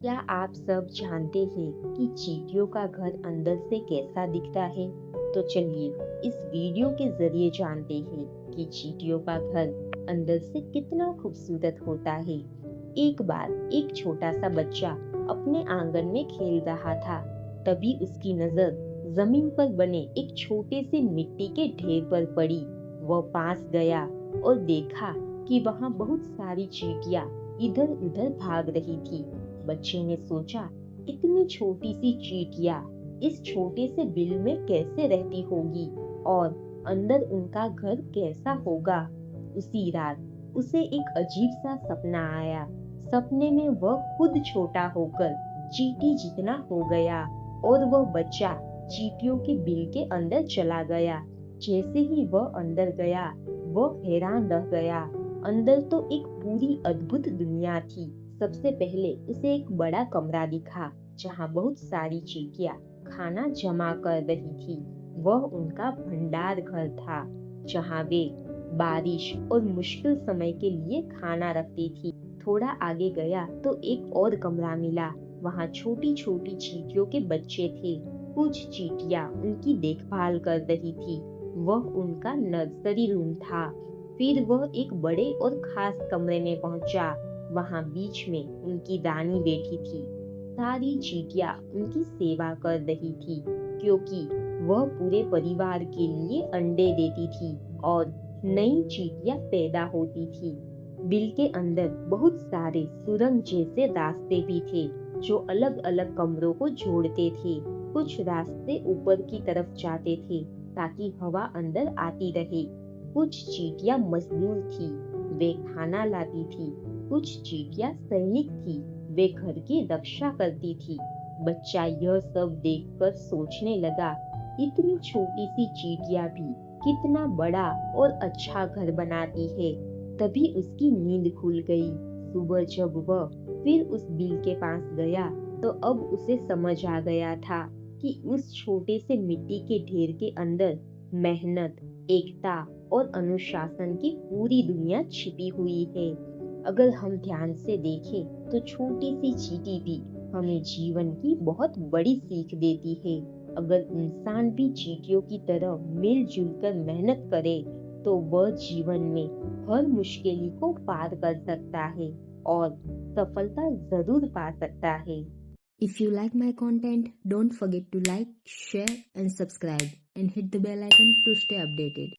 क्या आप सब जानते हैं कि चींटियों का घर अंदर से कैसा दिखता है? तो चलिए इस वीडियो के जरिए जानते हैं कि चींटियों का घर अंदर से कितना खूबसूरत होता है। एक बार एक छोटा सा बच्चा अपने आंगन में खेल रहा था। तभी उसकी नजर जमीन पर बने एक छोटे से मिट्टी के ढेर पर पड़ी। वह पास गया और देखा कि वहां बहुत सारी चींटियां इधर उधर भाग रही थी। बच्चे ने सोचा, इतनी छोटी सी चींटियां इस छोटे से बिल में कैसे रहती होगी और अंदर उनका घर कैसा होगा। उसी रात उसे एक अजीब सा सपना आया। सपने में वह खुद छोटा होकर चींटी जितना हो गया और वह बच्चा चींटियों के बिल के अंदर चला गया। जैसे ही वह अंदर गया, वह हैरान रह गया। अंदर तो एक पूरी अद्भुत दुनिया थी। सबसे पहले उसे एक बड़ा कमरा दिखा जहाँ बहुत सारी चींटियां खाना जमा कर रही थी। वह उनका भंडार घर था जहाँ वे बारिश और मुश्किल समय के लिए खाना रखती थी। थोड़ा आगे गया तो एक और कमरा मिला। वहाँ छोटी छोटी चींटियों के बच्चे थे। कुछ चींटियां उनकी देखभाल कर रही थी। वह उनका नर्सरी रूम था। फिर वह एक बड़े और खास कमरे में पहुंचा। वहां बीच में उनकी रानी बैठी थी। सारी चींटियां उनकी सेवा कर रही थी क्योंकि वह पूरे परिवार के लिए अंडे देती थी और नई चींटियां पैदा होती थी। बिल के अंदर बहुत सारे सुरंग जैसे रास्ते भी थे जो अलग अलग कमरों को जोड़ते थे। कुछ रास्ते ऊपर की तरफ जाते थे ताकि हवा अंदर आती रहे। कुछ चींटियां मजदूर थी, वे खाना लाती थी। कुछ चींटियां सैनिक थी, वे घर की रक्षा करती थी। बच्चा यह सब देखकर सोचने लगा, इतनी छोटी सी चींटियां भी कितना बड़ा और अच्छा घर बनाती है। तभी उसकी नींद खुल गई। सुबह जब वह फिर उस बिल के पास गया तो अब उसे समझ आ गया था कि उस छोटे से मिट्टी के ढेर के अंदर मेहनत, एकता और अनुशासन की पूरी दुनिया छिपी हुई है। अगर हम ध्यान से देखें तो छोटी सी चींटी भी हमें जीवन की बहुत बड़ी सीख देती है। अगर इंसान भी चींटियों की तरह मिलजुल कर मेहनत करे तो वह जीवन में हर मुश्किल को पार कर सकता है और सफलता जरूर पा सकता है। If you like my content, don't forget to like, share and subscribe and hit the bell icon to stay updated.